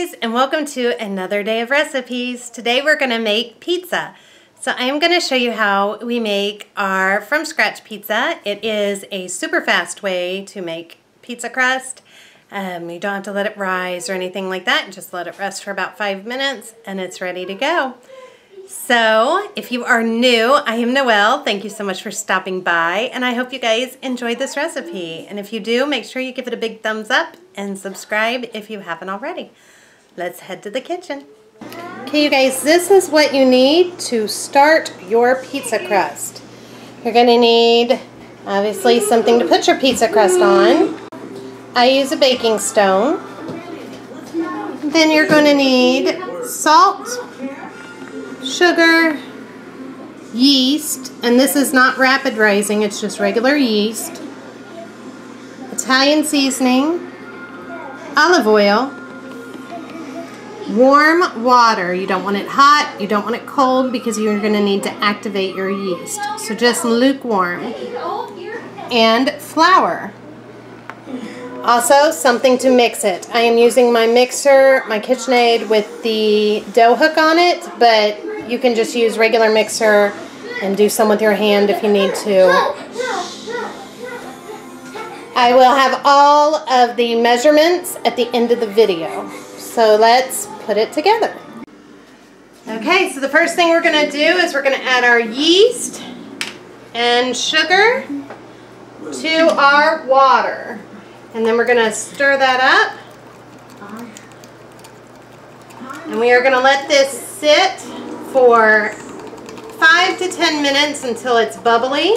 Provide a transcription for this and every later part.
guys, and welcome to another day of recipes. Today we're going to make pizza. So I am going to show you how we make our from scratch pizza. It is a super fast way to make pizza crust. You don't have to let it rise or anything like that. Just let it rest for about 5 minutes and it's ready to go. So if you are new, I am Noel. Thank you so much for stopping by, and I hope you guys enjoyed this recipe. And if you do, make sure you give it a big thumbs up and subscribe if you haven't already. Let's head to the kitchen. Okay, you guys, this is what you need to start your pizza crust. You're gonna need, obviously, something to put your pizza crust on. I use a baking stone. Then you're gonna need salt, sugar, yeast, and this is not rapid rising, it's just regular yeast, Italian seasoning, olive oil, warm water. You don't want it hot, you don't want it cold, because you're going to need to activate your yeast. So just lukewarm. And flour. Also, something to mix it. I am using my mixer, my KitchenAid, with the dough hook on it, but you can just use regular mixer and do some with your hand if you need to. I will have all of the measurements at the end of the video. So let's put it together. Okay, so the first thing we're going to do is we're going to add our yeast and sugar to our water. And then we're going to stir that up. And we are going to let this sit for 5 to 10 minutes until it's bubbly,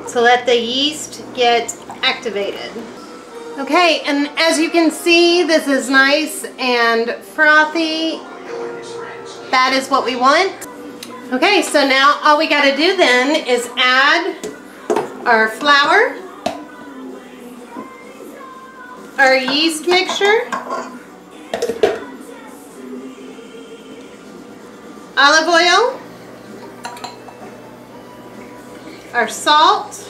to let the yeast get activated. Okay, and as you can see, this is nice and frothy. That is what we want. Okay, so now all we got to do then is add our flour, our yeast mixture, olive oil, our salt,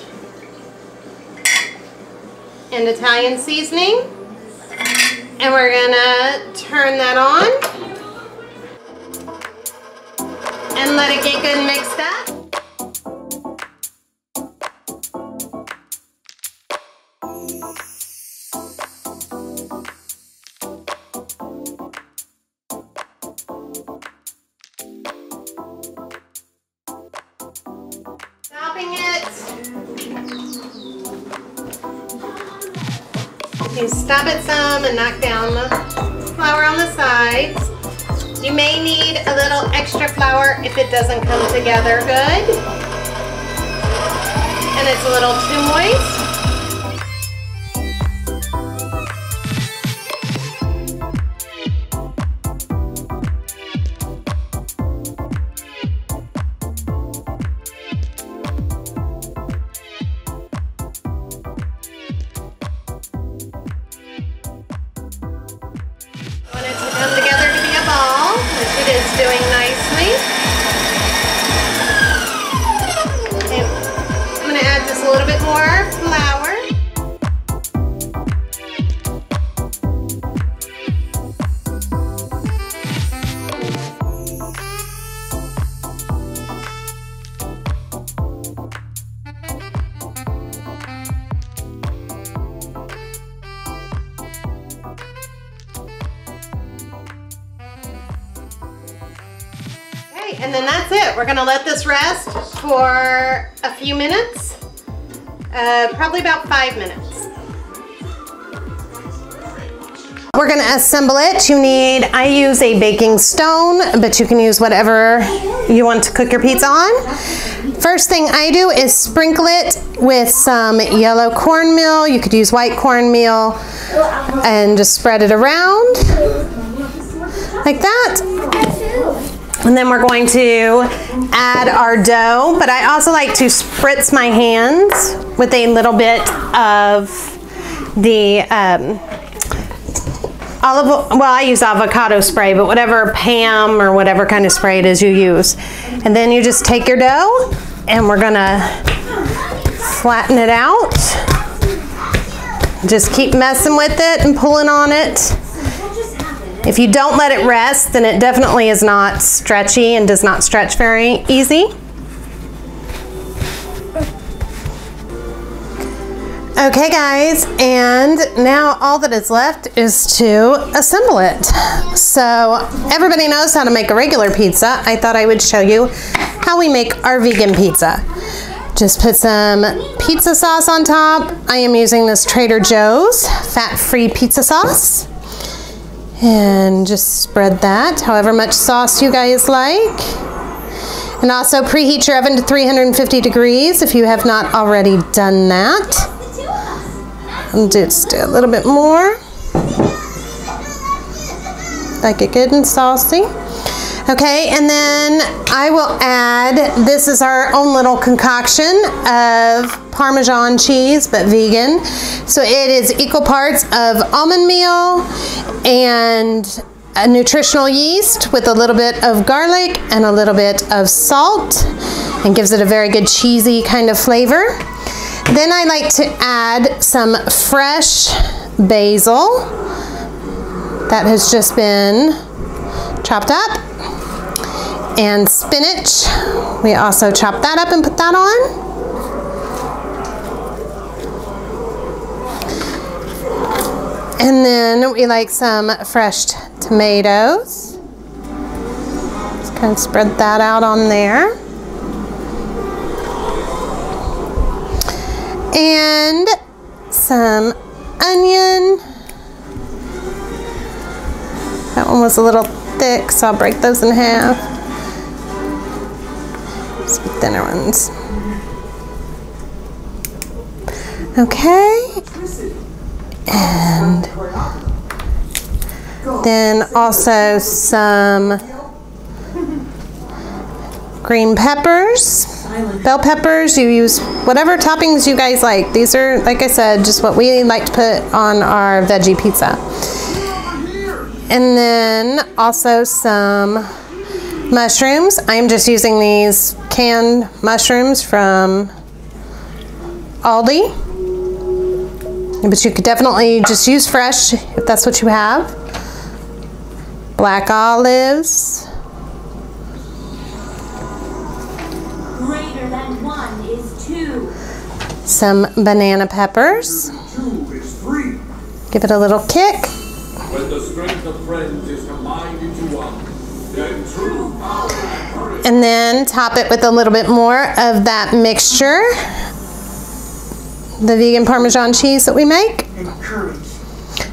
and Italian seasoning, and we're gonna turn that on and let it get good mixed up. Stopping it. You stop it some and knock down the flour on the sides. You may need a little extra flour if it doesn't come together good and it's a little too moist. It is doing nicely. Okay, I'm going to add just a little bit more flour. And then that's it. We're going to let this rest for a few minutes, probably about 5 minutes. We're going to assemble it. I use a baking stone, but you can use whatever you want to cook your pizza on. First thing I do is sprinkle it with some yellow cornmeal. You could use white cornmeal and just spread it around like that. And then we're going to add our dough, but I also like to spritz my hands with a little bit of the I use avocado spray, but whatever Pam or whatever kind of spray it is you use. And then you just take your dough and we're gonna flatten it out. Just keep messing with it and pulling on it If you don't let it rest, then it definitely is not stretchy and does not stretch very easy. Okay guys, and now all that is left is to assemble it. So everybody knows how to make a regular pizza. I thought I would show you how we make our vegan pizza. Just put some pizza sauce on top. I am using this Trader Joe's fat-free pizza sauce. And just spread that however much sauce you guys like. And also preheat your oven to 350 degrees if you have not already done that. And just do a little bit more. Like it good and saucy. Okay, and then I will add, this is our own little concoction of Parmesan cheese, but vegan. So it is equal parts of almond meal and a nutritional yeast with a little bit of garlic and a little bit of salt, and gives it a very good cheesy kind of flavor. Then I like to add some fresh basil that has just been chopped up, and spinach. We also chop that up and put that on. And then we like some fresh tomatoes. Just kind of spread that out on there. And some onion. That one was a little thick, so I'll break those in half. Some thinner ones. Okay. And then also some green peppers, bell peppers. You use whatever toppings you guys like. These are, like I said, just what we like to put on our veggie pizza. And then also some mushrooms. I'm just using these canned mushrooms from Aldi. But you could definitely just use fresh if that's what you have. Black olives. Greater than 1 is 2. Some banana peppers. 2 is 3. Give it a little kick. When the strength of friends is combined into one, then true power and courage. And then top it with a little bit more of that mixture. The vegan Parmesan cheese that we make.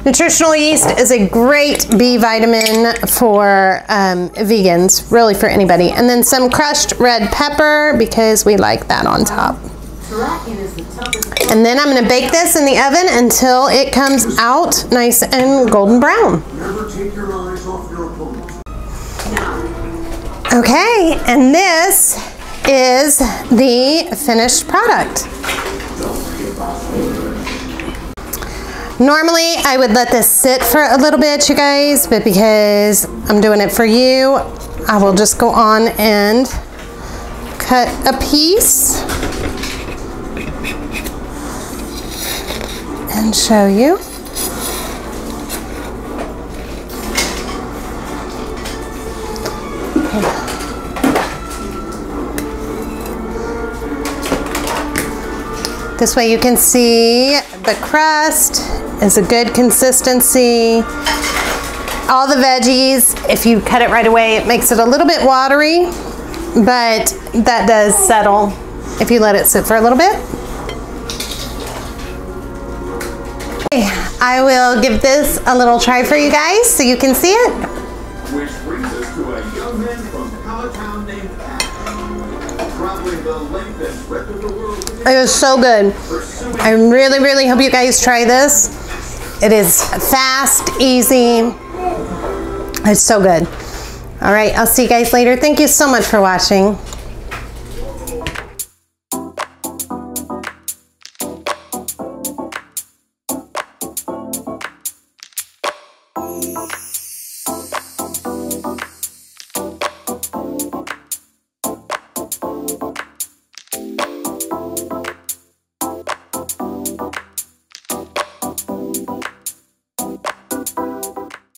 Nutritional yeast is a great B vitamin for vegans, really for anybody. And then some crushed red pepper because we like that on top. And then I'm going to bake this in the oven until it comes out nice and golden brown. Never take your eyes off your opponent. Okay, and this is the finished product. Normally I would let this sit for a little bit, you guys, but because I'm doing it for you, I will just go on and cut a piece and show you. This way you can see the crust is a good consistency. All the veggies, if you cut it right away, it makes it a little bit watery, but that does settle if you let it sit for a little bit. Okay, I will give this a little try for you guys so you can see it. Which brings us to a young man from Cowtown named Ashlynn, traveling the length and breadth of the world. It was so good. I really, really hope you guys try this. It is fast, easy. It's so good. All right, I'll see you guys later. Thank you so much for watching.